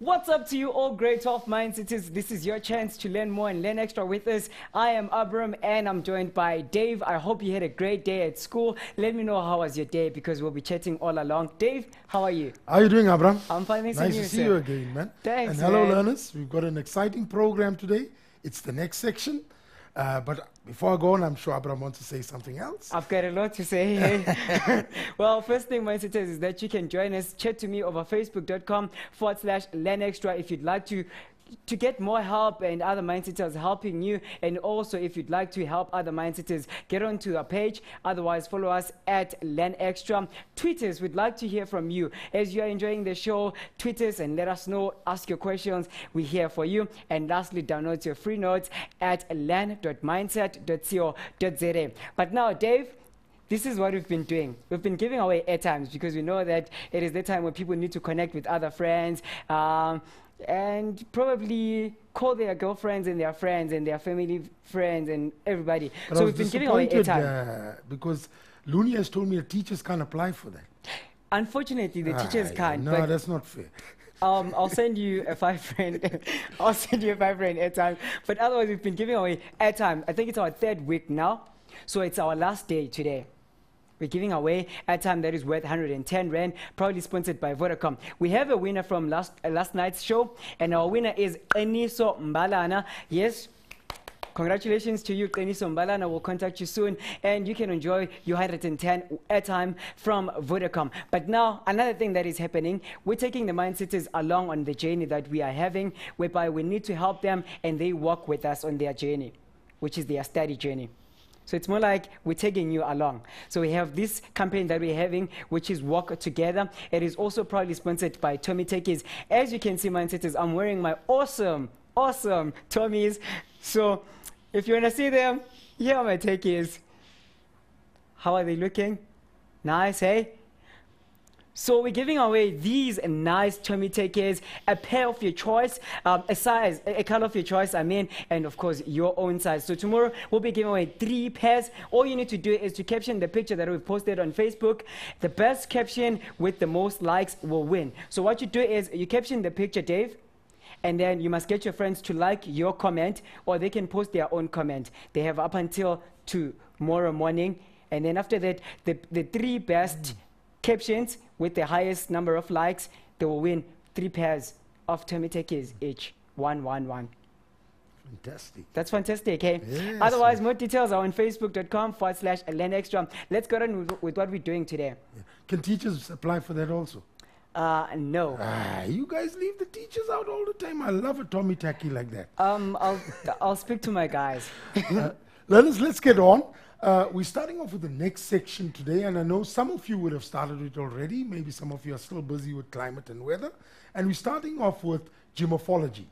What's up to you all grade 12 minds? This is your chance to learn more and learn extra with us. I am Abram and I'm joined by Dave. I hope you had a great day at school. Let me know how was your day because we'll be chatting all along. Dave, how are you? How are you doing, Abram? I'm fine. Nice to see you again, man. Thanks, and hello, man. learners. We've got an exciting program today. It's the next section. But before I go on, I'm sure Abram wants to say something else. I've got a lot to say. Well, first thing, my sisters, is that you can join us. Chat to me over facebook.com/learnextra if you'd like to get more help and other mindsetters helping you. And also, if you'd like to help other mindsetters, get onto our page. Otherwise, follow us at Learn Extra. Tweet us. We'd like to hear from you. As you are enjoying the show, tweet us and let us know. Ask your questions. We're here for you. And lastly, download your free notes at learn.mindset.co.za. But now, Dave, this is what we've been doing. We've been giving away airtimes because we know that it is the time when people need to connect with other friends. And probably call their girlfriends and their friends and their family friends and everybody. But So we've been giving away airtime. Because Looney has told me the teachers can't apply for that. Unfortunately, the teachers can't. No, but that's not fair. I'll send you a 5 rand. I'll send you a 5 rand airtime. But otherwise, we've been giving away airtime. I think it's our 3rd week now. So it's our last day today. We're giving away airtime that is worth 110 Rand, proudly sponsored by Vodacom. We have a winner from last night's show, and our winner is Eniso Mbalana. Yes, congratulations to you, Eniso Mbalana. We'll contact you soon, and you can enjoy your 110 airtime from Vodacom. But now, another thing that is happening, we're taking the mindsetters along on the journey that we are having, whereby we need to help them, and they walk with us on their journey, which is their study journey. So it's more like we're taking you along. So we have this campaign that we're having, which is Walk Together. It is also proudly sponsored by Tommy Techies. As you can see, mindsetters, I'm wearing my awesome Tommies. So if you want to see them, here are my Techies. How are they looking? Nice, hey? So we're giving away these nice Tommy Techies, a pair of your choice, a size, a color of your choice, and of course, your own size. So tomorrow, we'll be giving away 3 pairs. All you need to do is to caption the picture that we've posted on Facebook. The best caption with the most likes will win. So what you do is you caption the picture, Dave, and then you must get your friends to like your comment, or they can post their own comment. They have up until tomorrow morning. And then after that, the 3 best captions with the highest number of likes, they will win 3 pairs of Tommy Techies each. 1, 1, 1. Fantastic. That's fantastic, eh? Yes. Otherwise, more details are on facebook.com/learnextra. Let's go on with what we're doing today. Yeah. Can teachers apply for that also? No. You guys leave the teachers out all the time. I love a Tommy Tacky like that. I'll speak to my guys. Learners, let's get on. We're starting off with the next section today, and I know some of you would have started it already. Maybe some of you are still busy with climate and weather. And we're starting off with geomorphology.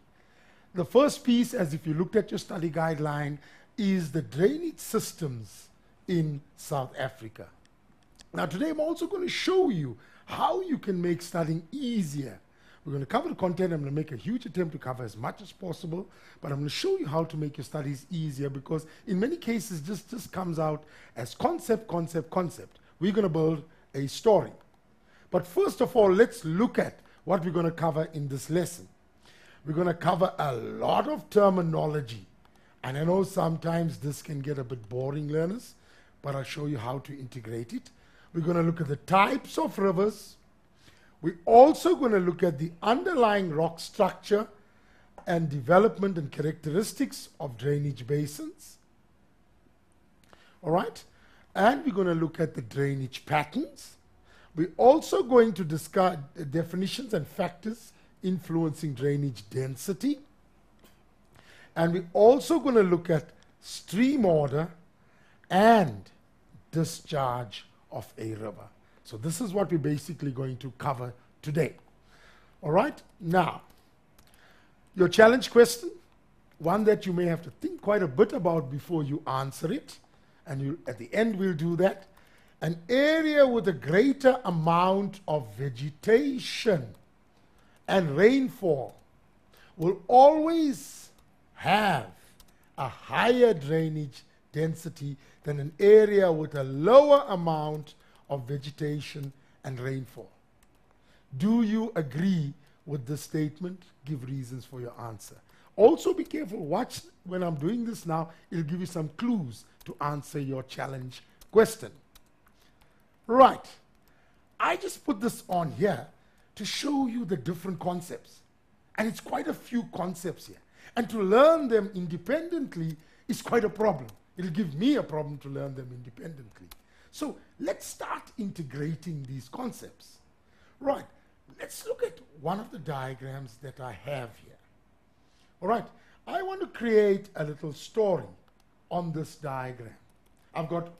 The first piece, as if you looked at your study guideline, is the drainage systems in South Africa. Now today I'm also going to show you how you can make studying easier. We're going to cover the content. I'm going to make a huge attempt to cover as much as possible, but I'm going to show you how to make your studies easier, because in many cases this just comes out as concept. We're going to build a story. But first of all, let's look at what we're going to cover in this lesson. We're going to cover a lot of terminology, and I know sometimes this can get a bit boring, learners, but I'll show you how to integrate it. We're going to look at the types of rivers. We're also going to look at the underlying rock structure and development and characteristics of drainage basins. All right? And we're going to look at the drainage patterns. We're also going to discuss definitions and factors influencing drainage density. And we're also going to look at stream order and discharge of a river. So this is what we're basically going to cover today. All right? Now, your challenge question, one that you may have to think quite a bit about before you answer it, and at the end we'll do that. An area with a greater amount of vegetation and rainfall will always have a higher drainage density than an area with a lower amount of vegetation and rainfall. Do you agree with this statement, give reasons for your answer. Also be careful, watch when I'm doing this now, it'll give you some clues to answer your challenge question. Right, I just put this on here to show you the different concepts. And it's quite a few concepts here. And to learn them independently is quite a problem. It'll give me a problem to learn them independently. So let's start integrating these concepts. Right, let's look at one of the diagrams that I have here. All right, I want to create a little story on this diagram. I've got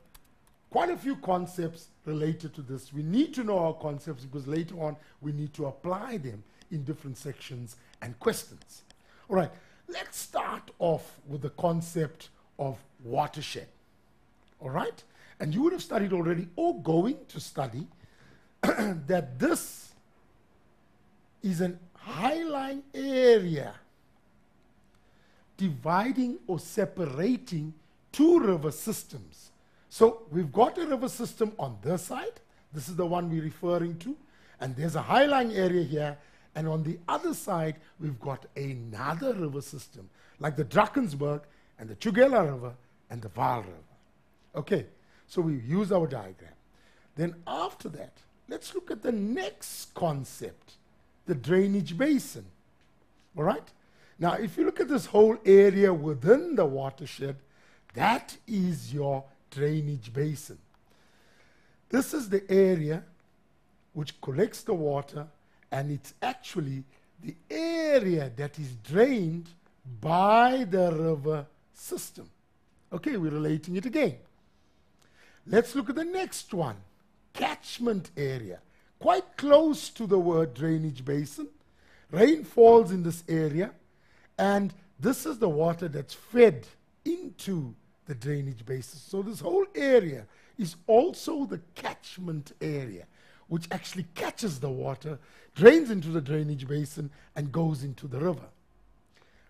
quite a few concepts related to this. We need to know our concepts because later on we need to apply them in different sections and questions. All right, let's start off with the concept of watershed. All right, and you would have studied already or going to study that this is an high-lying area dividing or separating two river systems. So we've got a river system on this side. This is the one we're referring to. And there's a high-lying area here. And on the other side, we've got another river system, like the Drakensberg and the Tugela River and the Vaal River. Okay, so we use our diagram. Then after that, let's look at the next concept, the drainage basin. All right? Now, if you look at this whole area within the watershed, that is your drainage basin. This is the area which collects the water, and it's actually the area that is drained by the river system. Okay, we're relating it again. Let's look at the next one, catchment area. Quite close to the word drainage basin. Rain falls in this area, and this is the water that's fed into the drainage basin. So this whole area is also the catchment area, which actually catches the water, drains into the drainage basin, and goes into the river.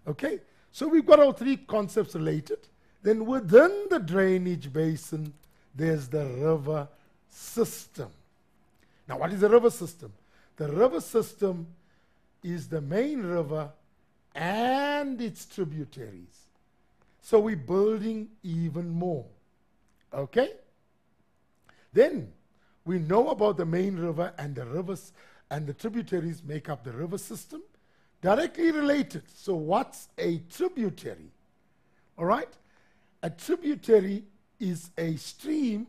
Okay, so we've got our three concepts related. Then within the drainage basin, there's the river system. Now, what is a river system? The river system is the main river and its tributaries. So we're building even more. Okay? Then we know about the main river, and the rivers and the tributaries make up the river system. Directly related. So what's a tributary? All right? A tributary is a stream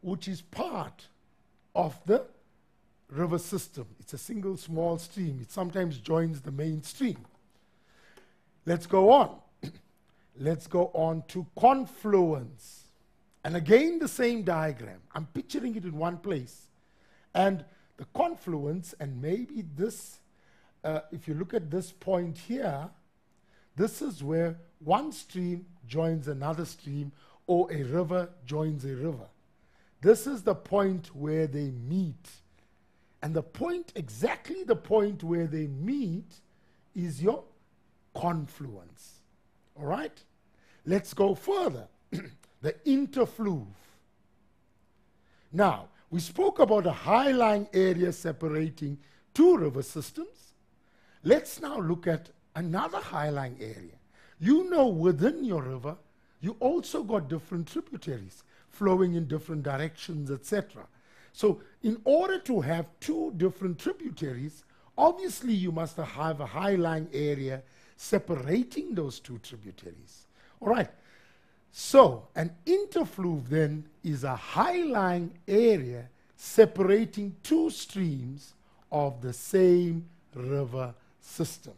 which is part of the river system. It's a single small stream. It sometimes joins the main stream. Let's go on. Let's go on to confluence. And again, the same diagram. I'm picturing it in one place. And the confluence, and maybe this, if you look at this point here, this is where one stream joins another stream, or a river joins a river. This is the point where they meet. And the point, exactly the point where they meet, is your confluence. All right? Let's go further. The interfloof. Now, we spoke about a high-lying area separating two river systems. Let's now look at another high-lying area. You know, within your river, you also got different tributaries flowing in different directions, etc. So in order to have two different tributaries, obviously you must have a high-lying area separating those two tributaries. All right. So an interfloof then is a high-lying area separating two streams of the same river system.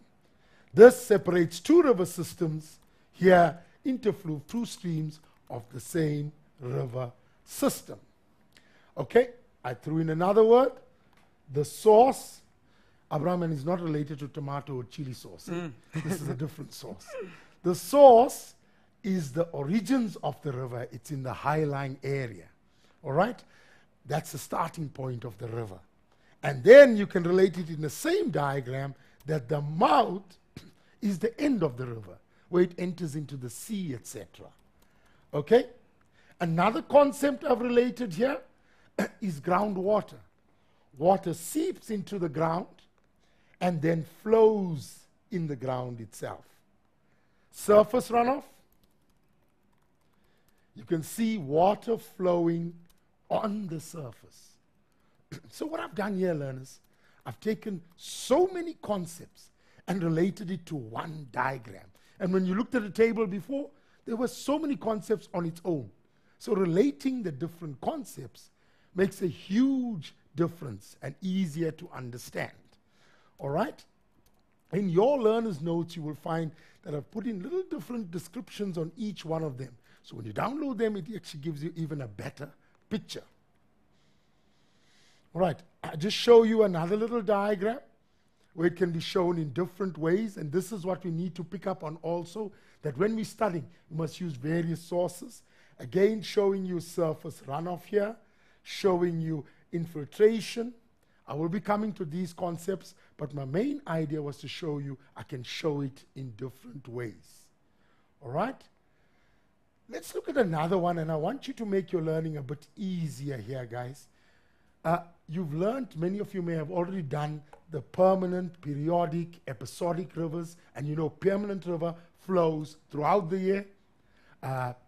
This separates two river systems. Here, interfloof, two streams of the same river system. Okay, I threw in another word. The sauce. Abraham is not related to tomato or chili sauce. This is a different sauce. The source is the origins of the river. It's in the high-lying area. All right? That's the starting point of the river. And then you can relate it in the same diagram that the mouth is the end of the river, where it enters into the sea, etc. Okay? Another concept I've related here is groundwater. Water seeps into the ground, and then flows in the ground itself. Surface runoff, you can see water flowing on the surface. So what I've done here, learners, I've taken so many concepts and related it to one diagram. And when you looked at the table before, there were so many concepts on its own. So relating the different concepts makes a huge difference and easier to understand. All right? In your learner's notes, you will find that I've put in little different descriptions on each one of them. So when you download them, it actually gives you even a better picture. All right, I'll just show you another little diagram where it can be shown in different ways. And this is what we need to pick up on also, that when we're studying, we must use various sources. Again, showing you surface runoff here, showing you infiltration. I will be coming to these concepts, but my main idea was to show you I can show it in different ways. All right? Let's look at another one, and I want you to make your learning a bit easier here, guys. You've learned, many of you may have already done the permanent, periodic, episodic rivers, and you know permanent river flows throughout the year.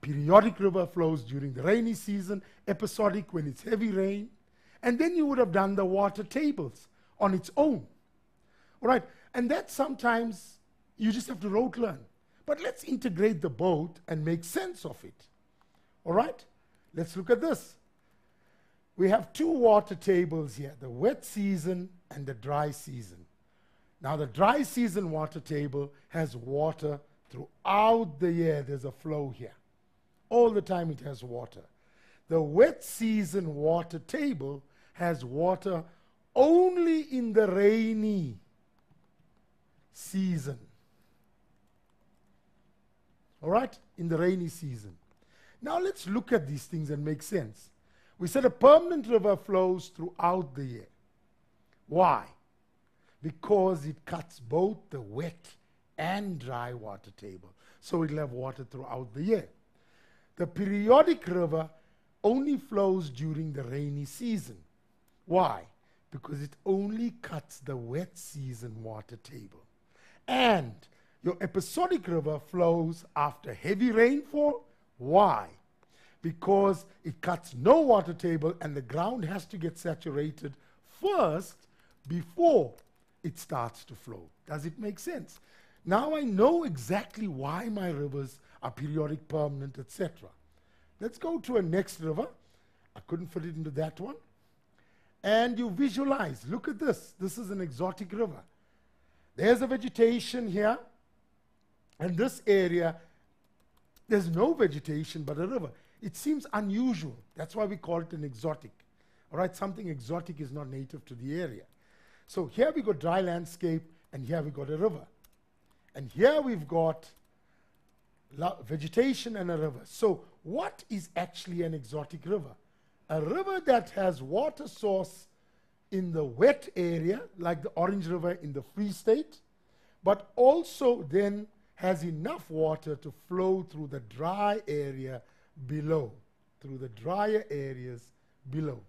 Periodic river flows during the rainy season, episodic when it's heavy rain, and then you would have done the water tables on its own. All right, and that sometimes you just have to rote learn. But let's integrate the both and make sense of it. All right, let's look at this. We have two water tables here, the wet season and the dry season. Now the dry season water table has water throughout the year. There's a flow here. All the time it has water. The wet season water table has water only in the rainy season. All right? In the rainy season. Now let's look at these things and make sense. We said a permanent river flows throughout the year. Why? Because it cuts both the wet and dry water table. So it'll have water throughout the year. The periodic river only flows during the rainy season. Why? Because it only cuts the wet season water table. And your episodic river flows after heavy rainfall. Why? Because it cuts no water table and the ground has to get saturated first before it starts to flow. Does it make sense? Now I know exactly why my rivers are periodic, permanent, etc. Let's go to a next river. I couldn't fit it into that one. And you visualize. Look at this. This is an exotic river. There's a vegetation here. And this area, there's no vegetation but a river. It seems unusual. That's why we call it an exotic. All right, something exotic is not native to the area. So here we got dry landscape, and here we got a river. And here we've got vegetation and a river. So what is actually an exotic river? A river that has water source in the wet area, like the Orange River in the Free State, but also then has enough water to flow through the dry area below, through the drier areas below.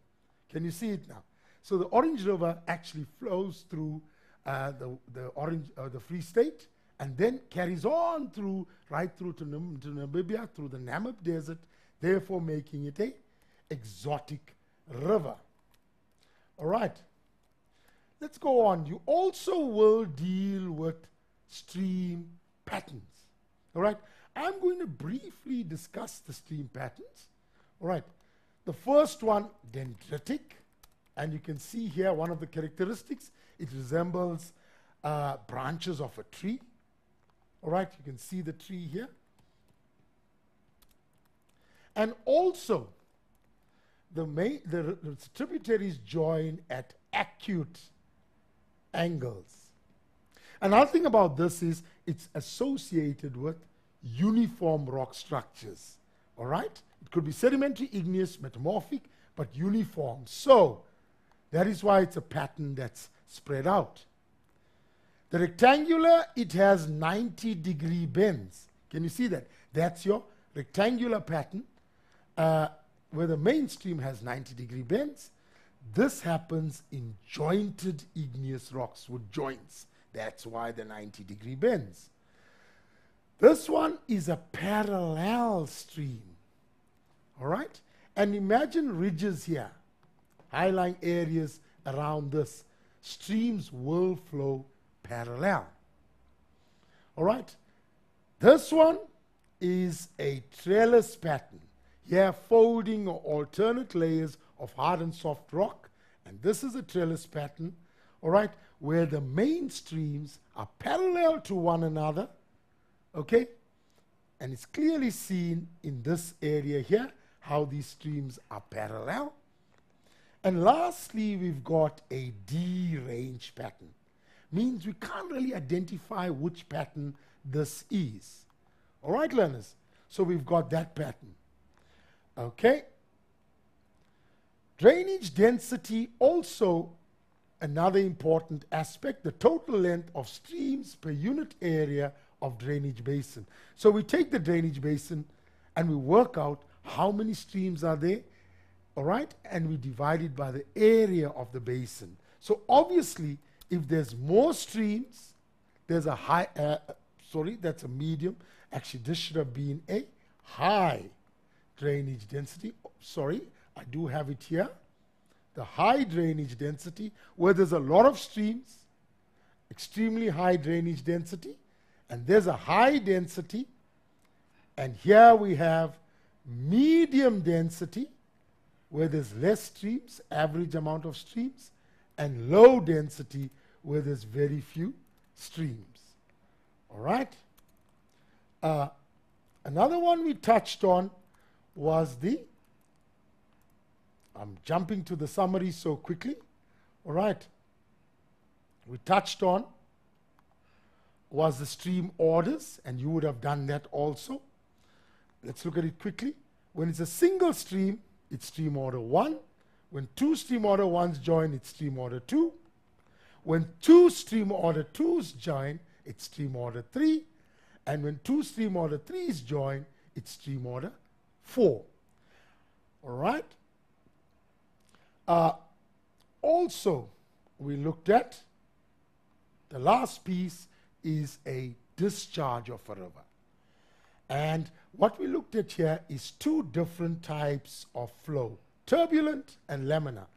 Can you see it now? So the Orange River actually flows through the Free State and then carries on through, right through to Namibia, through the Namib Desert, therefore making it a exotic river. All right. Let's go on. You also will deal with stream patterns. All right. I'm going to briefly discuss the stream patterns. All right. The first one, dendritic. And you can see here one of the characteristics. It resembles branches of a tree. All right. You can see the tree here. And also, the tributaries join at acute angles. Another thing about this is it's associated with uniform rock structures. All right? It could be sedimentary, igneous, metamorphic, but uniform. So that is why it's a pattern that's spread out. The rectangular, it has 90-degree bends. Can you see that? That's your rectangular pattern where the mainstream has 90-degree bends. This happens in jointed igneous rocks with joints. That's why the 90-degree bends. This one is a parallel stream. All right? And imagine ridges here, high-lying areas around this. Streams will flow parallel. All right? This one is a trellis pattern. Here, folding or alternate layers of hard and soft rock. And this is a trellis pattern, all right, where the main streams are parallel to one another, okay? And it's clearly seen in this area here, how these streams are parallel. And lastly, we've got a D-range pattern. Means we can't really identify which pattern this is. All right, learners? So we've got that pattern. Okay? Drainage density, also another important aspect, the total length of streams per unit area of drainage basin. So we take the drainage basin and we work out how many streams are there, all right? And we divide it by the area of the basin. So obviously, if there's more streams, there's a high, that's a medium. Actually, this should have been a high drainage density. Sorry, I do have it here. The high drainage density, where there's a lot of streams, extremely high drainage density, and there's a high density. And here we have medium density, where there's less streams, average amount of streams, and low density, where there's very few streams. All right? Another one we touched on was I'm jumping to the summary so quickly. All right. We touched on was the stream orders, and you would have done that also. Let's look at it quickly. When it's a single stream, it's stream order 1. When two stream order 1s join, it's stream order 2. When two stream order 2s join, it's stream order 3. And when two stream order 3s join, it's stream order 4. All right? Also, we looked at the last piece is a discharge of a river. And what we looked at here is two different types of flow, turbulent and laminar.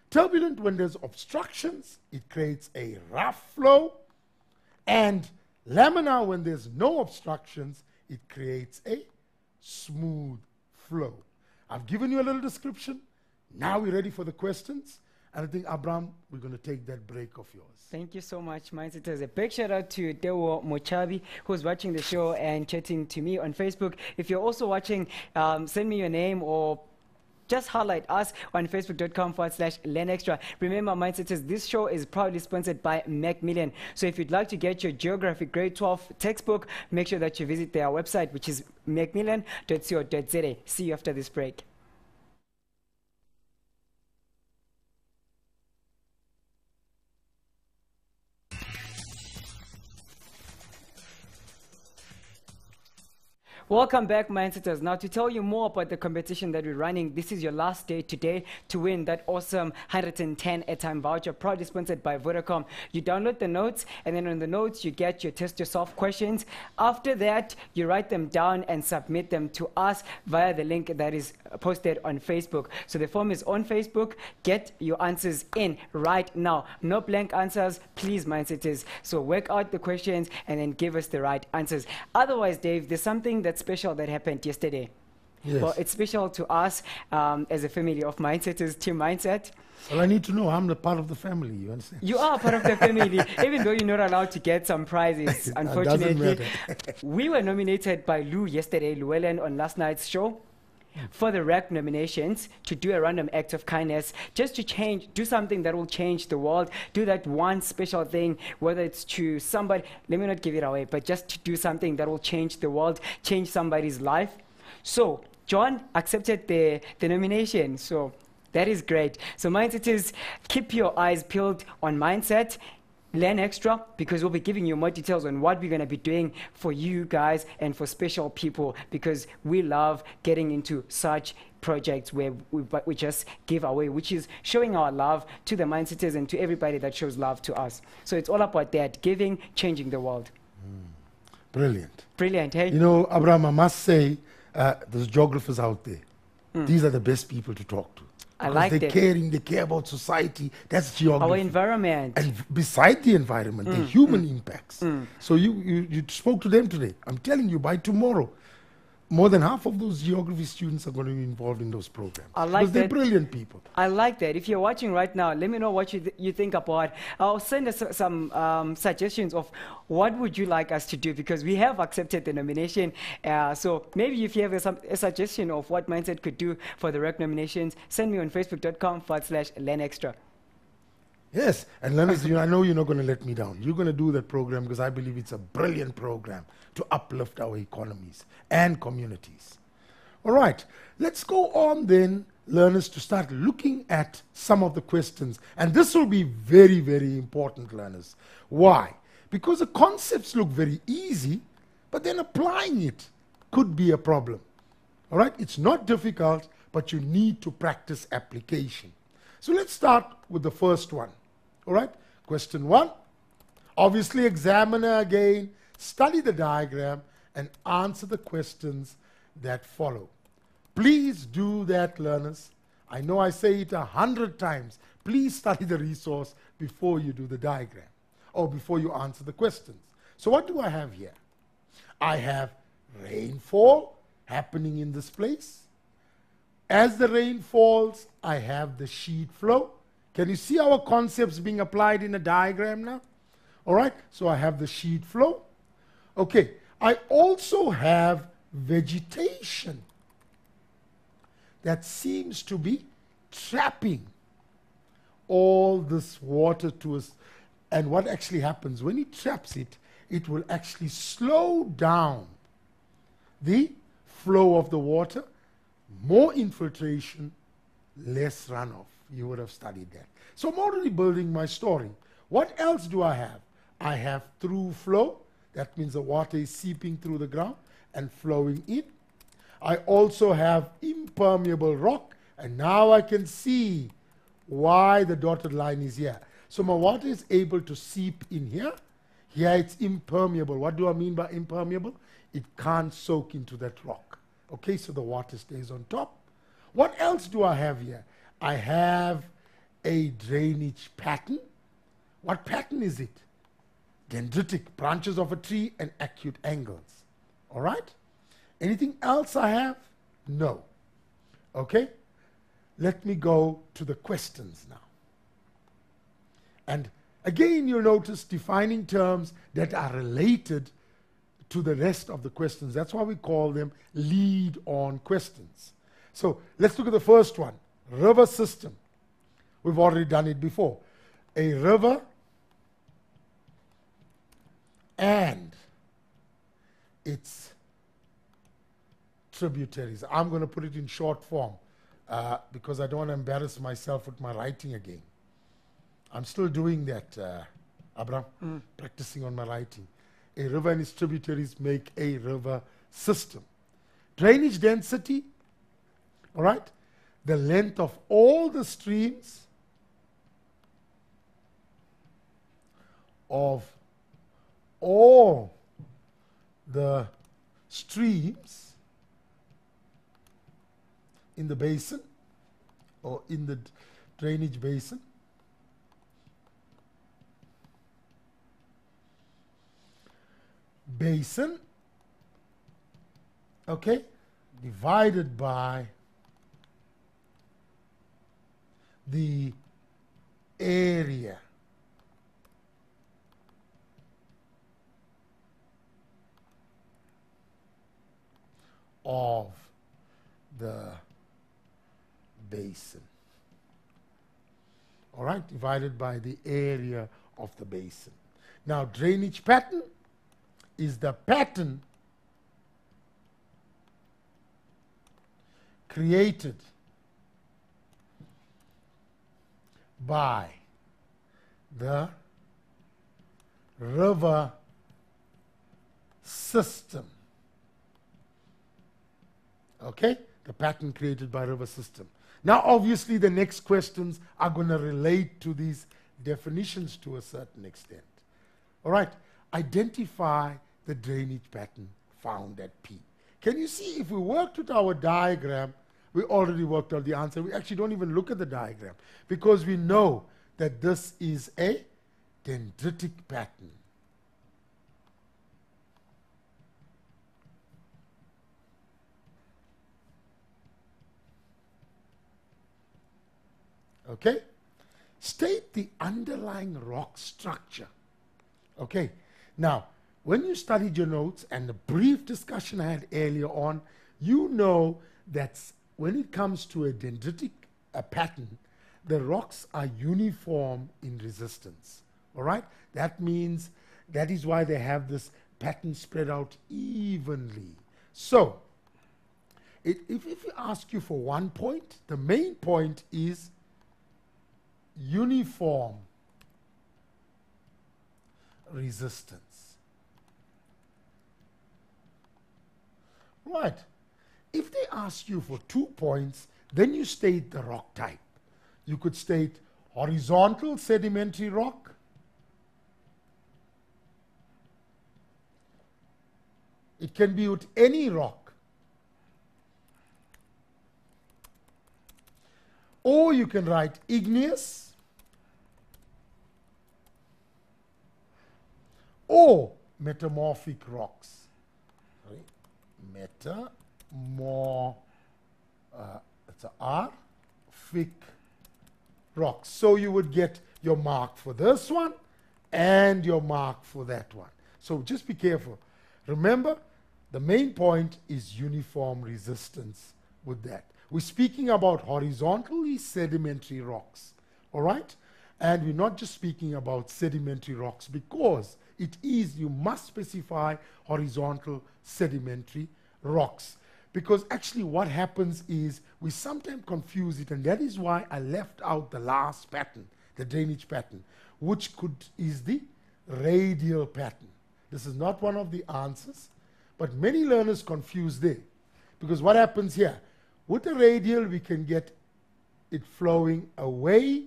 Turbulent, when there's obstructions, it creates a rough flow. And laminar, when there's no obstructions, it creates a smooth flow. I've given you a little description. Now we're ready for the questions. And I think, Abraham, we're going to take that break of yours. Thank you so much, Mindsetters. A big shout out to Dewo Mochabi, who's watching the show and chatting to me on Facebook. If you're also watching, send me your name or just highlight us on facebook.com/LearnExtra. Remember, Mindsetters, this show is proudly sponsored by Macmillan. So if you'd like to get your geography grade 12 textbook, make sure that you visit their website, which is macmillan.co.za. See you after this break. Welcome back, Mindsetters. Now, to tell you more about the competition that we're running, this is your last day today to win that awesome 110 airtime voucher, proudly sponsored by Vodacom. You download the notes, and then on the notes, you get your test yourself questions. After that, you write them down and submit them to us via the link that is posted on Facebook. So the form is on Facebook. Get your answers in right now. No blank answers, please, Mindsetters. So work out the questions and then give us the right answers. Otherwise, Dave, there's something that's special that happened yesterday. Yes. Well, it's special to us as a family of Mindsetters, Team Mindset. Well, I need to know I'm the part of the family, you understand? You are part of the family, even though you're not allowed to get some prizes, unfortunately. We were nominated by Lou yesterday, Llewellyn, on last night's show, for the RAC nominations to do a random act of kindness, just to do something that will change the world, do that one special thing, whether it's to somebody, let me not give it away, but just to do something that will change the world, change somebody's life. So John accepted the nomination, so that is great. So Mindsetters, keep your eyes peeled on Mindset. learn extra, because we'll be giving you more details on what we're going to be doing for you guys and for special people, because we love getting into such projects where we just give away, which is showing our love to the Mindsetters and to everybody that shows love to us. So it's all about that, giving, changing the world. Brilliant. Brilliant, hey? You know, Abraham, I must say, those geographers out there, these are the best people to talk to. I like they're that. caring, they care about society. That's geography. Our environment. And beside the environment, the human impacts. So you spoke to them today. I'm telling you, by tomorrow, more than half of those geography students are going to be involved in those programs. I like because they're that. brilliant people. I like that. If you're watching right now, let me know what you think about. I'll send us some suggestions of what would you like us to do, because we have accepted the nomination. So maybe if you have a suggestion of what Mindset could do for the REC nominations, send me on facebook.com/learnextra. Yes, and learners, I know you're not going to let me down. You're going to do that program because I believe it's a brilliant program to uplift our economies and communities. All right, let's go on then, learners, to start looking at some of the questions. And this will be very, very important, learners. Why? Because the concepts look very easy, but then applying it could be a problem. All right, it's not difficult, but you need to practice application. So let's start with the first one. All right, question 1. Obviously, examiner again, study the diagram and answer the questions that follow. Please do that, learners. I know I say it 100 times. Please study the resource before you do the diagram or before you answer the questions. So what do I have here? I have rainfall happening in this place. As the rain falls, I have the sheet flow. Can you see our concepts being applied in a diagram now? All right, so I have the sheet flow. Okay, I also have vegetation that seems to be trapping all this water to us. And what actually happens, when it traps it, it will actually slow down the flow of the water, more infiltration, less runoff. You would have studied that. So I'm already building my story. What else do I have? I have through flow. That means the water is seeping through the ground and flowing in. I also have impermeable rock. And now I can see why the dotted line is here. So my water is able to seep in here. Here it's impermeable. What do I mean by impermeable? It can't soak into that rock. Okay, so the water stays on top. What else do I have here? I have a drainage pattern. What pattern is it? Dendritic, branches of a tree and acute angles. All right? Anything else I have? No. Okay? Let me go to the questions now. And again, you'll notice defining terms that are related to the rest of the questions. That's why we call them lead-on questions. So let's look at the first one. River system. We've already done it before. A river and its tributaries. I'm going to put it in short form because I don't want to embarrass myself with my writing again. I'm still doing that, Abraham, practicing on my writing. A river and its tributaries make a river system. Drainage density, all right? The length of all the streams of all the streams in the basin or in the drainage basin. Basin, okay, divided by the area of the basin. All right, divided by the area of the basin. Now, drainage pattern is the pattern created by the river system. Okay? The pattern created by river system. Now, obviously, the next questions are going to relate to these definitions to a certain extent. All right? Identify the drainage pattern found at P. Can you see if we worked with our diagram, we already worked out the answer. We actually don't even look at the diagram because we know that this is a dendritic pattern. Okay? State the underlying rock structure. Okay? Now, when you studied your notes and the brief discussion I had earlier on, you know that when it comes to a dendritic pattern, the rocks are uniform in resistance. All right? That means that is why they have this pattern spread out evenly. So, if we ask you for 1 point, the main point is uniform resistance. Right. If they ask you for 2 points, then you state the rock type. You could state horizontal sedimentary rock, it can be with any rock, or you can write igneous, or metamorphic rocks. It's a R, thick rocks. So you would get your mark for this one and your mark for that one. So just be careful. Remember, the main point is uniform resistance with that. We're speaking about horizontally sedimentary rocks, all right? And we're not just speaking about sedimentary rocks because it is, you must specify horizontal sedimentary rocks. Because actually what happens is we sometimes confuse it, and that is why I left out the last pattern, the drainage pattern, which is the radial pattern. This is not one of the answers, but many learners confuse there. Because what happens here? With the radial, we can get it flowing away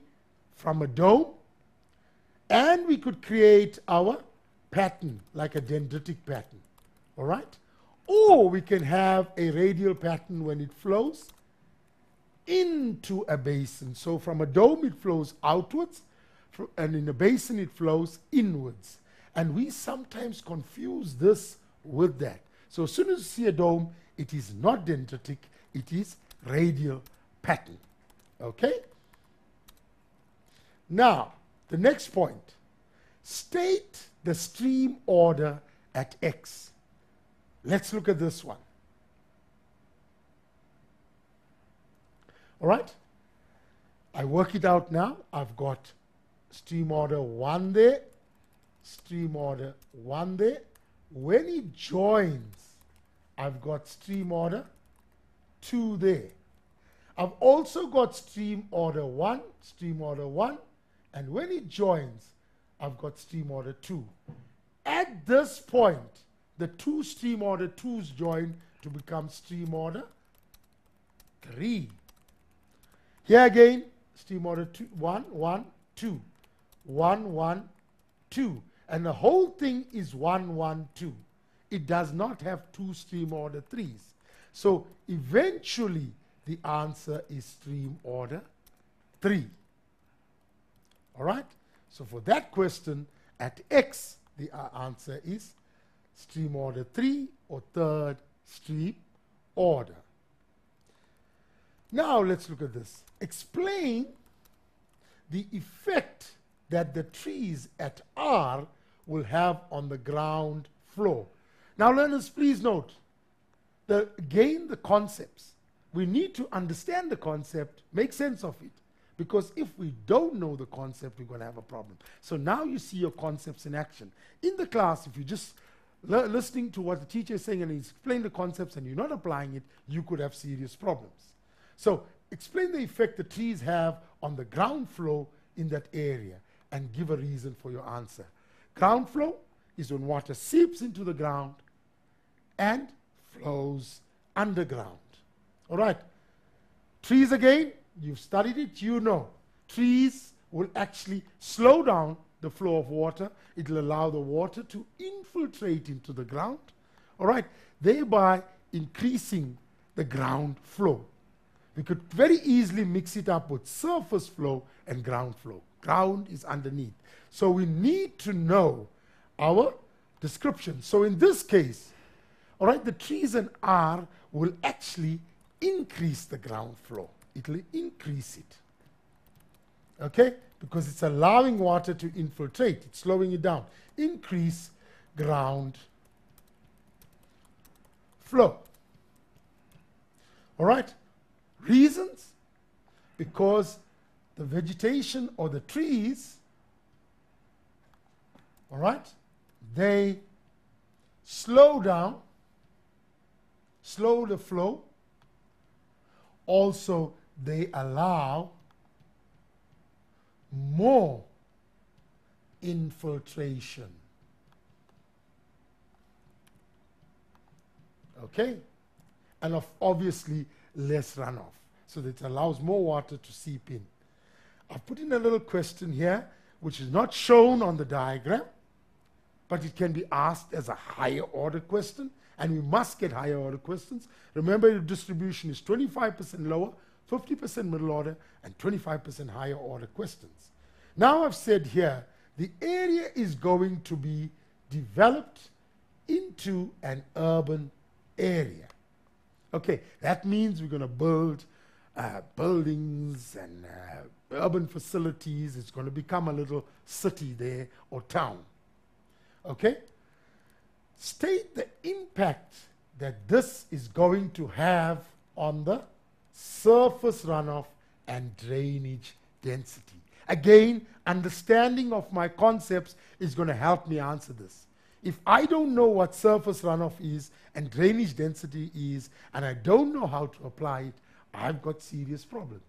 from a dome, and we could create our pattern, like a dendritic pattern. All right? Or we can have a radial pattern when it flows into a basin. So from a dome, it flows outwards, and in a basin, it flows inwards. And we sometimes confuse this with that. So as soon as you see a dome, it is not dendritic, it is radial pattern. Okay? Now, the next point. State the stream order at X. Let's look at this one. All right? I work it out now. I've got stream order 1 there, stream order 1 there. When it joins, I've got stream order 2 there. I've also got stream order 1, and when it joins, I've got stream order 2. At this point, the 2 stream order 2s join to become stream order 3. Here again, stream order 2, 1, 1, 2. 1, 1, 2. And the whole thing is 1, 1, 2. It does not have 2 stream order 3s. So eventually, the answer is stream order 3. All right? So for that question, at X, the answer is stream order 3 or third stream order. Now let's look at this. Explain the effect that the trees at R will have on the ground floor. Now learners, please note, again the concepts. We need to understand the concept, make sense of it. Because if we don't know the concept, we're going to have a problem. So now you see your concepts in action. In the class, if you just listening to what the teacher is saying and he's explaining the concepts and you're not applying it, you could have serious problems. So explain the effect the trees have on the ground floor in that area and give a reason for your answer. Ground flow is when water seeps into the ground and flows underground. All right. Trees again, you've studied it, you know. Trees will actually slow down the flow of water. It will allow the water to infiltrate into the ground, all right, thereby increasing the ground flow. We could very easily mix it up with surface flow and ground flow. Ground is underneath. So we need to know our description. So in this case, all right, the trees and R will actually increase the ground flow. It will increase it. Okay? Because it's allowing water to infiltrate. It's slowing it down. Increase ground flow. All right? Reasons? Because the vegetation or the trees, all right, they slow down, slow the flow. Also, they allow more infiltration. Okay? And obviously, less runoff. So that it allows more water to seep in. I've put in a little question here, which is not shown on the diagram, but it can be asked as a higher order question, and we must get higher order questions. Remember, your distribution is 25% lower, 50% middle order, and 25% higher order questions. Now I've said here, the area is going to be developed into an urban area. Okay, that means we're going to build buildings and urban facilities. It's going to become a little city there or town. Okay? State the impact that this is going to have on the surface runoff and drainage density. Again, understanding of my concepts is going to help me answer this. If I don't know what surface runoff is and drainage density is, and I don't know how to apply it, I've got serious problems.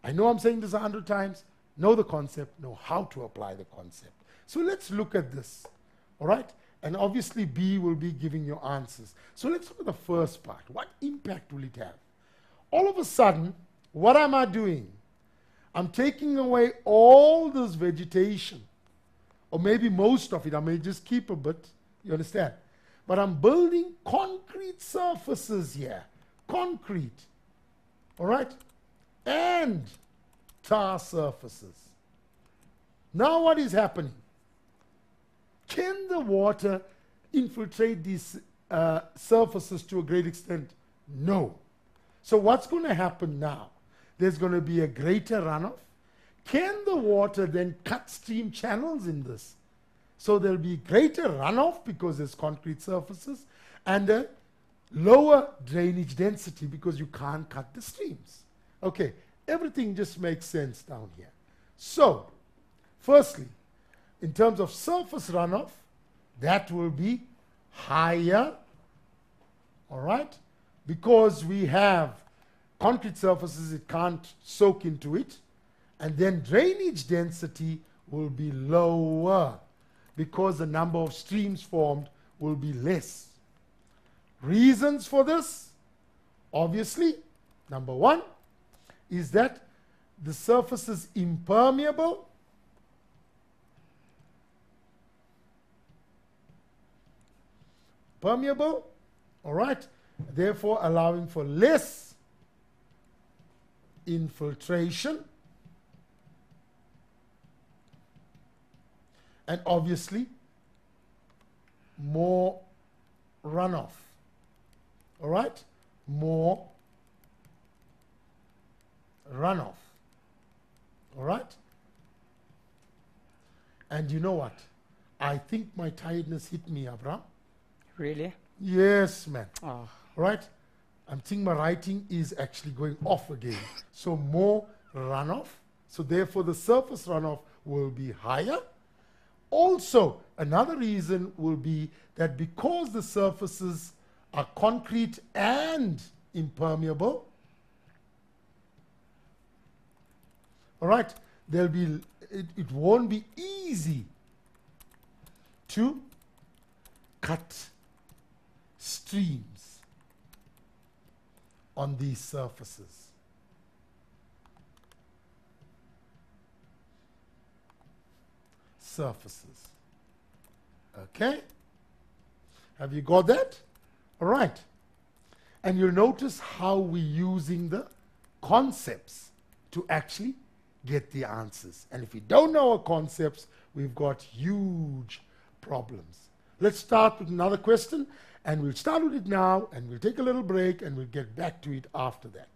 I know I'm saying this 100 times. Know the concept, know how to apply the concept. So let's look at this, all right? And obviously B will be giving you answers. So let's look at the first part. What impact will it have? All of a sudden, what am I doing? I'm taking away all this vegetation, or maybe most of it. I may just keep a bit, you understand? But I'm building concrete surfaces here. Concrete, all right? And tar surfaces. Now what is happening? Can the water infiltrate these surfaces to a great extent? No. So what's going to happen now? There's going to be a greater runoff. Can the water then cut stream channels in this? So there'll be greater runoff because there's concrete surfaces and a lower drainage density because you can't cut the streams. Okay, everything just makes sense down here. So, firstly, in terms of surface runoff, that will be higher, all right? Because we have concrete surfaces, it can't soak into it. And then drainage density will be lower because the number of streams formed will be less. Reasons for this, obviously, number one, is that the surface is impermeable. Permeable, all right, therefore allowing for less infiltration. And obviously, more runoff. All right? More runoff. All right? And you know what? I think my tiredness hit me, Abraham. Really? Yes, man. Oh. All right? I'm thinking my writing is actually going off again. So more runoff. So therefore, the surface runoff will be higher. Also, another reason will be that because the surfaces are concrete and impermeable, all right, it won't be easy to cut streams on these surfaces. Okay? Have you got that? All right. And you'll notice how we're using the concepts to actually get the answers. And if we don't know our concepts, we've got huge problems. Let's start with another question, and we'll start with it now, and we'll take a little break, and we'll get back to it after that.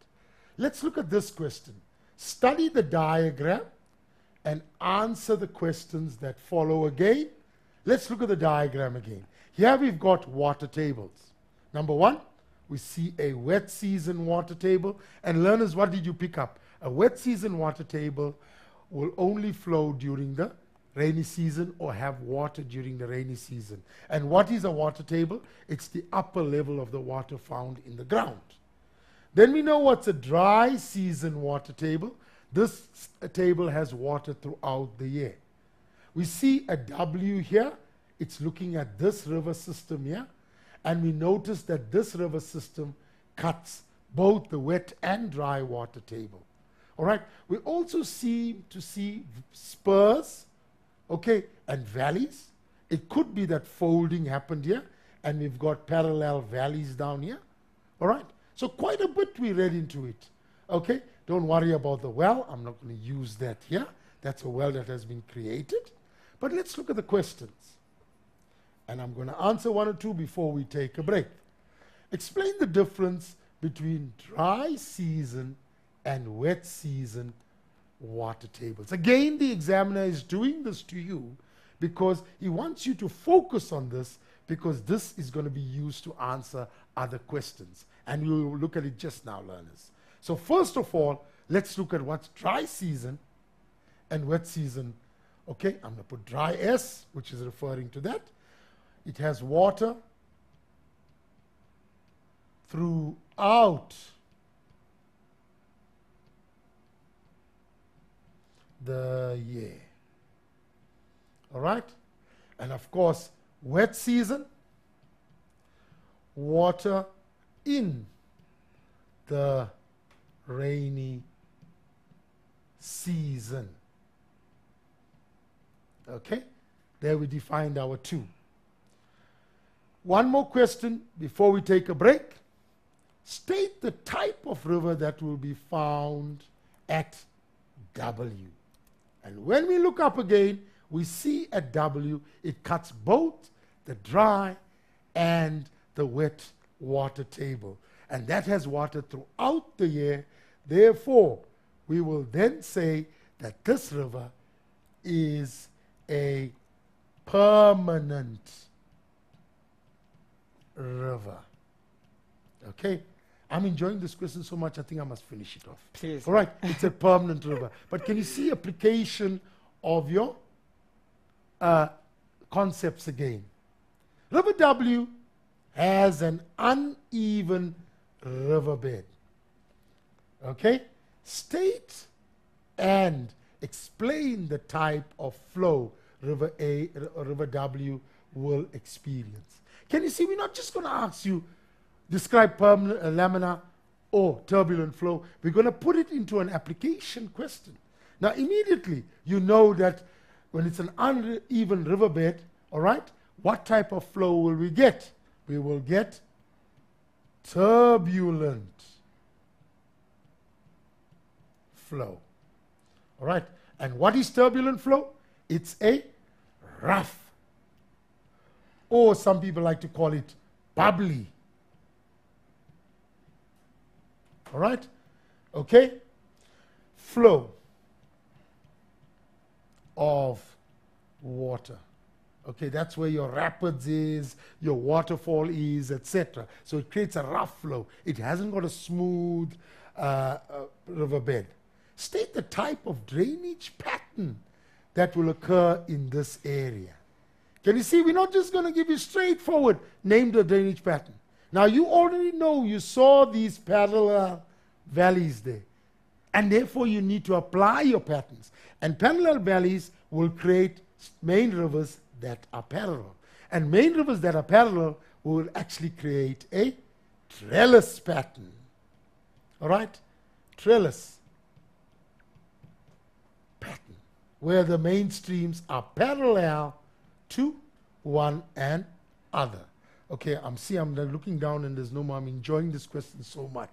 Let's look at this question. Study the diagram and answer the questions that follow again. Let's look at the diagram again. Here we've got water tables. Number one, we see a wet season water table. And learners, what did you pick up? A wet season water table will only flow during the rainy season or have water during the rainy season. And what is a water table? It's the upper level of the water found in the ground. Then we know what's a dry season water table. This table has water throughout the year. We see a W here. It's looking at this river system here. And we notice that this river system cuts both the wet and dry water table. All right. We also seem to see spurs, okay, and valleys. It could be that folding happened here, and we've got parallel valleys down here. All right. So quite a bit we read into it. Okay. Don't worry about the well. I'm not going to use that here. That's a well that has been created. But let's look at the questions. And I'm going to answer one or two before we take a break. Explain the difference between dry season and wet season water tables. Again, the examiner is doing this to you because he wants you to focus on this, because this is going to be used to answer other questions. And we will look at it just now, learners. So first of all, let's look at what's dry season and wet season. Okay, I'm going to put dry S, which is referring to that. It has water throughout the year. All right? And of course, wet season, water in the rainy season. Okay? There we defined our two. One more question before we take a break. State the type of river that will be found at W. And when we look up again, we see at W, it cuts both the dry and the wet water table. And that has water throughout the year. Therefore, we will then say that this river is a permanent river. Okay? I'm enjoying this question so much, I think I must finish it off. Please. All right, it's a permanent river. But can you see application of your concepts again? River W has an uneven riverbed. Okay? State and explain the type of flow River W will experience. Can you see, we're not just going to ask you, describe permanent, laminar or turbulent flow. We're going to put it into an application question. Now, immediately, you know that when it's an uneven riverbed, all right, what type of flow will we get? We will get turbulent flow. All right, and what is turbulent flow? It's a rough, or some people like to call it bubbly. All right? Okay? Flow of water. Okay, that's where your rapids is, your waterfall is, etc. So it creates a rough flow. It hasn't got a smooth riverbed. State the type of drainage pattern that will occur in this area. Can you see, we're not just going to give you straightforward, name the drainage pattern. Now, you already know, you saw these parallel valleys there. And therefore, you need to apply your patterns. And parallel valleys will create main rivers that are parallel. And main rivers that are parallel will actually create a trellis pattern. All right? Trellis pattern, where the main streams are parallel to one another. Okay, I'm looking down and there's no more. I'm enjoying this question so much.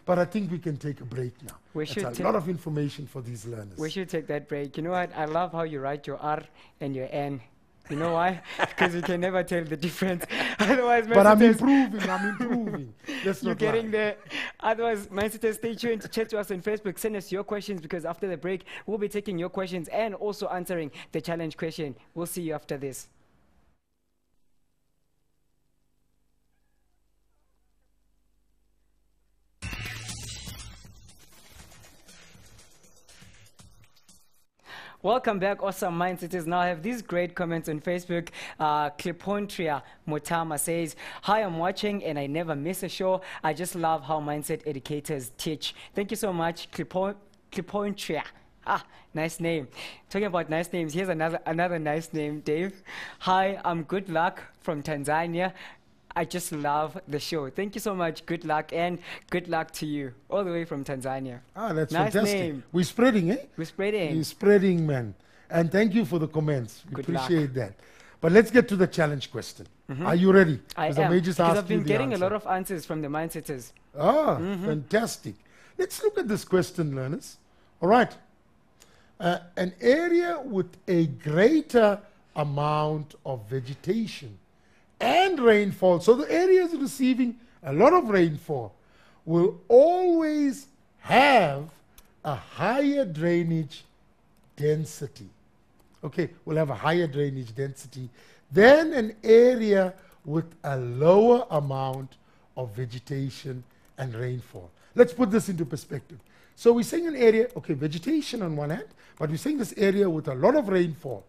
But I think we can take a break now. That's a lot of information for these learners. We should take that break. You know what? I love how you write your R and your N. You know why? Because you can never tell the difference. Otherwise, but I'm improving. You're getting there. Otherwise, Mindsetters, stay tuned to chat to us on Facebook. Send us your questions, because after the break, we'll be taking your questions and also answering the challenge question. We'll see you after this. Welcome back, awesome Mindsetters. Now I have these great comments on Facebook. Clipontria Motama says, "Hi, I'm watching and I never miss a show. I just love how mindset educators teach." Thank you so much, Clipontria. Nice name. Talking about nice names, here's another nice name, Dave. "Hi, I'm Good Luck from Tanzania. I just love the show." Thank you so much. Good luck, and good luck to you, all the way from Tanzania. That's nice fantastic. Name. We're spreading, eh? We're spreading. You're spreading, man. And thank you for the comments. We Good appreciate that. But let's get to the challenge question. Are you ready? I am. Because I've been getting a lot of answers from the Mindsetters. Fantastic. Let's look at this question, learners. All right. An area with a greater amount of vegetation and rainfall, so the areas receiving a lot of rainfall, will always have a higher drainage density. Okay, we'll have a higher drainage density than an area with a lower amount of vegetation and rainfall. Let's put this into perspective. So we're saying an area, okay, vegetation on one hand, but we're saying this area with a lot of rainfall.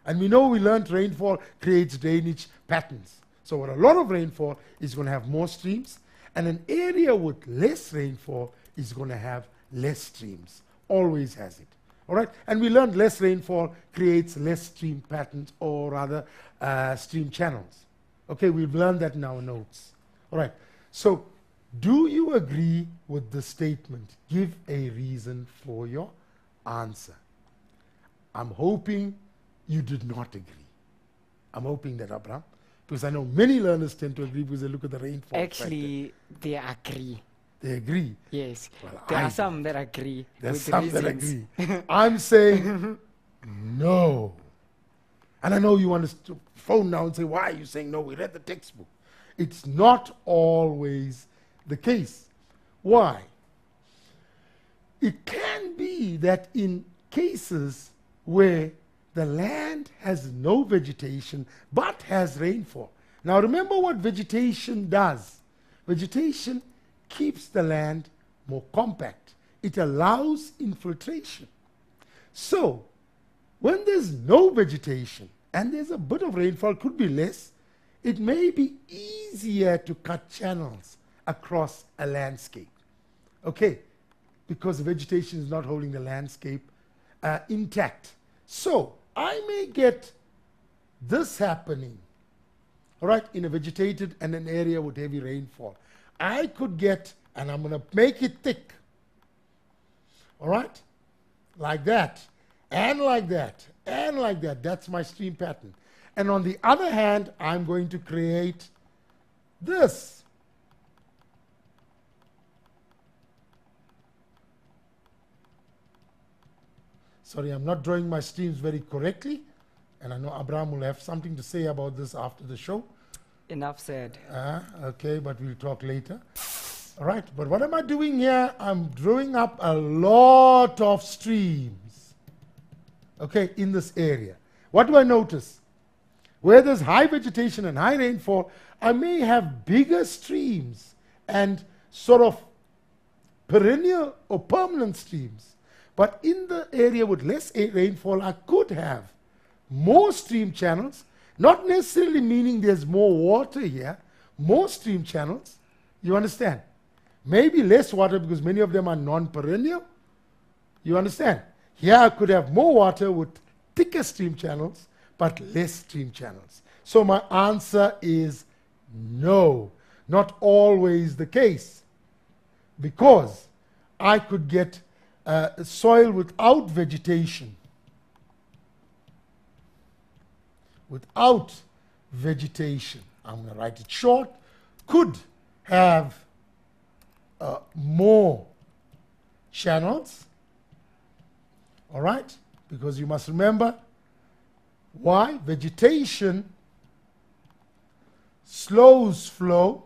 And we learned rainfall creates drainage patterns. So with a lot of rainfall is going to have more streams, and an area with less rainfall is going to have less streams. Always has it. All right? And we learned less rainfall creates less stream patterns, or rather stream channels. Okay, we've learned that in our notes. All right. So do you agree with the statement? Give a reason for your answer. I'm hoping you did not agree. I'm hoping that, Abraham, because I know many learners tend to agree because they look at the rainfall. Actually, they agree. They agree? Yes. Well, there are some that agree. There's some that agree. I'm saying no. And I know you want to phone now and say, why are you saying no? We read the textbook. It's not always the case. Why? It can be that in cases where the land has no vegetation but has rainfall. Now remember what vegetation does. Vegetation keeps the land more compact. It allows infiltration. So when there's no vegetation and there's a bit of rainfall, could be less, it may be easier to cut channels across a landscape. Okay, because the vegetation is not holding the landscape intact. So I may get this happening, all right, in a vegetated and an area with heavy rainfall. I could get, and I'm going to make it thick, all right, like that, and like that, and like that. That's my stream pattern. And on the other hand, I'm going to create this. Sorry, I'm not drawing my streams very correctly. And I know Abraham will have something to say about this after the show. Enough said. Okay, but we'll talk later. All right, but what am I doing here? I'm drawing up a lot of streams, okay, in this area. What do I notice? Where there's high vegetation and high rainfall, I may have bigger streams and sort of perennial or permanent streams. But in the area with less rainfall, I could have more stream channels, not necessarily meaning there's more water here, more stream channels. You understand? Maybe less water because many of them are non-perennial. You understand? Here I could have more water with thicker stream channels, but less stream channels. So my answer is no, not always the case, because I could get soil without vegetation. Without vegetation, I'm going to write it short, could have more channels, all right? Because you must remember, why? Vegetation slows flow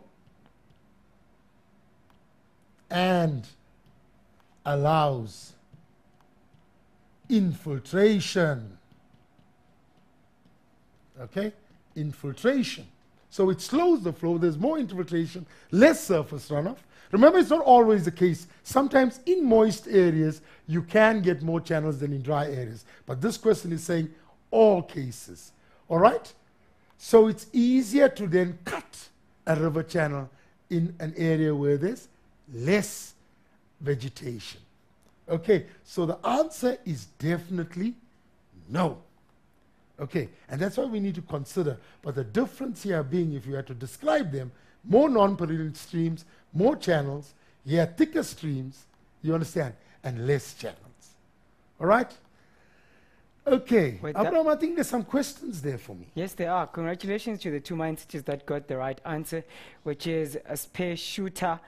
and allows infiltration. Okay? Infiltration. So it slows the flow, there's more infiltration, less surface runoff. Remember, it's not always the case. Sometimes in moist areas, you can get more channels than in dry areas. But this question is saying all cases. All right? So it's easier to then cut a river channel in an area where there's less vegetation. Okay, so the answer is definitely no. Okay, and that's why we need to consider. But the difference here being, if you had to describe them, more non-perennial streams, more channels, thicker streams, you understand, and less channels. All right? Okay, Wait, Abraham, I think there's some questions there for me. Yes, there are. Congratulations to the two mind teachers that got the right answer, which is a space shooter,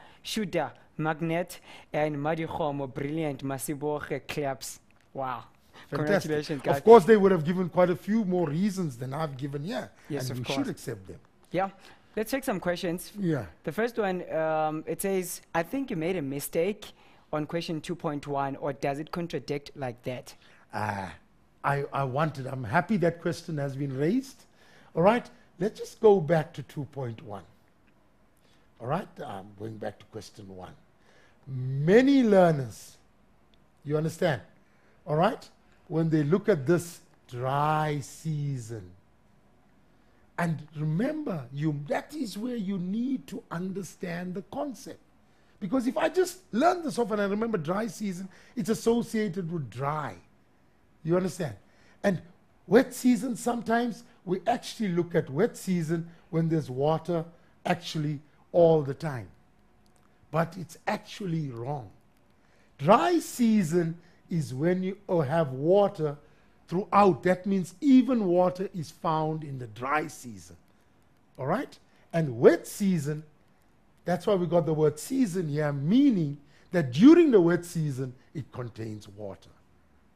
magnet, and Madihomo, brilliant, Masiboche claps. Wow. Fantastic. Congratulations, guys. Of course, they would have given quite a few more reasons than I've given here. Yes, and of we course. should accept them. Yeah. Let's take some questions. Yeah. The first one, it says, I think you made a mistake on question 2.1, or does it contradict like that? I'm happy that question has been raised. All right, let's just go back to 2.1. All right, I'm going back to question 1. Many learners, you understand, all right, when they look at this dry season, and remember, that is where you need to understand the concept. Because if I just learn this off and I remember dry season, it's associated with dry. You understand? And wet season, sometimes we actually look at wet season when there's water actually all the time. But it's actually wrong. Dry season is when you have water throughout. That means even water is found in the dry season. All right? And wet season, that's why we got the word season here, meaning that during the wet season, it contains water.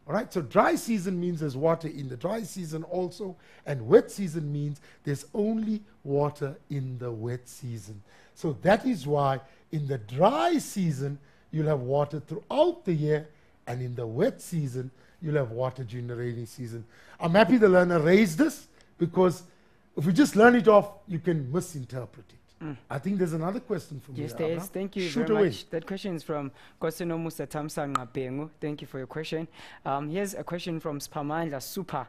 All right, so dry season means there's water in the dry season also, and wet season means there's only water in the wet season. So that is why in the dry season, you'll have water throughout the year, and in the wet season, you'll have water during the rainy season. I'm happy the learner raised this, because if you just learn it off, you can misinterpret it. I think there's another question from you. Yes, there is. Thank you Shoot very away. much. That question is from Kosenomusa Tamsanga Bengu. Thank you for your question. Here's a question from Spamandla Super.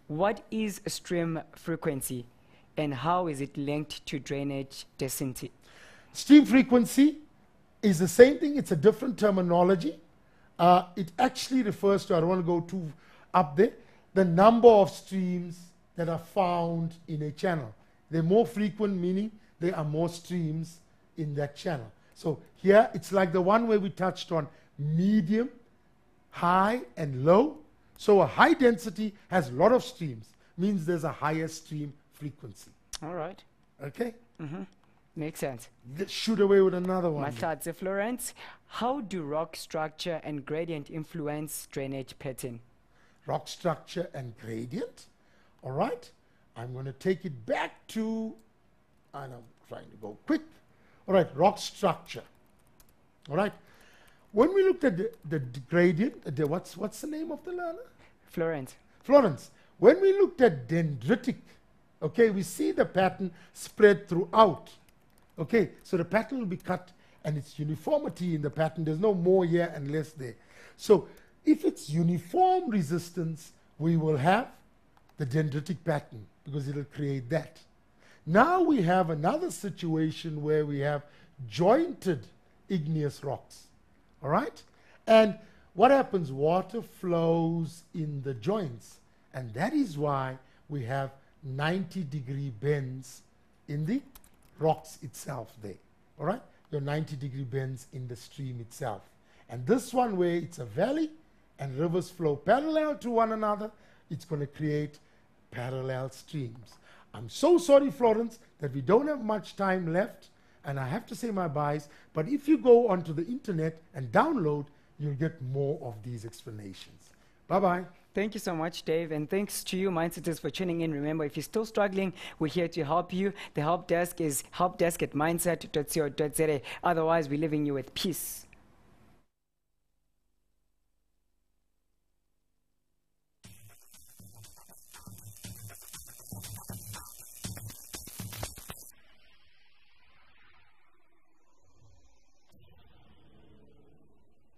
What is stream frequency, and how is it linked to drainage density? Stream frequency is the same thing. It's a different terminology. It actually refers to, I don't want to go too up there, the number of streams that are found in a channel. They're more frequent, meaning there are more streams in that channel. So here, it's like the one where we touched on medium, high, and low. So a high density has a lot of streams, means there's a higher stream frequency. All right. Okay? Makes sense. Let's shoot away with another one. Mahlatse Florence, how do rock structure and gradient influence drainage pattern? Rock structure and gradient. All right? I'm going to take it back to, and I'm trying to go quick. All right, rock structure. All right? When we looked at the gradient, what's the name of the learner? Florence. Florence. When we looked at dendritic, okay, we see the pattern spread throughout. Okay, so the pattern will be cut, and it's uniformity in the pattern. There's no more here and less there. So if it's uniform resistance, we will have the dendritic pattern, because it will create that. Now we have another situation where we have jointed igneous rocks. All right? And what happens? Water flows in the joints. And that is why we have 90-degree bends in the rocks itself there. All right? Your 90-degree bends in the stream itself. And this one where it's a valley and rivers flow parallel to one another, it's going to create parallel streams. I'm so sorry, Florence, that we don't have much time left, and I have to say my byes, but if you go onto the internet and download, you'll get more of these explanations. Bye-bye. Thank you so much, Dave, and thanks to you, Mindsetters, for tuning in. Remember, if you're still struggling, we're here to help you. The help desk is helpdesk@mindset.co.za. Otherwise, we're leaving you with peace.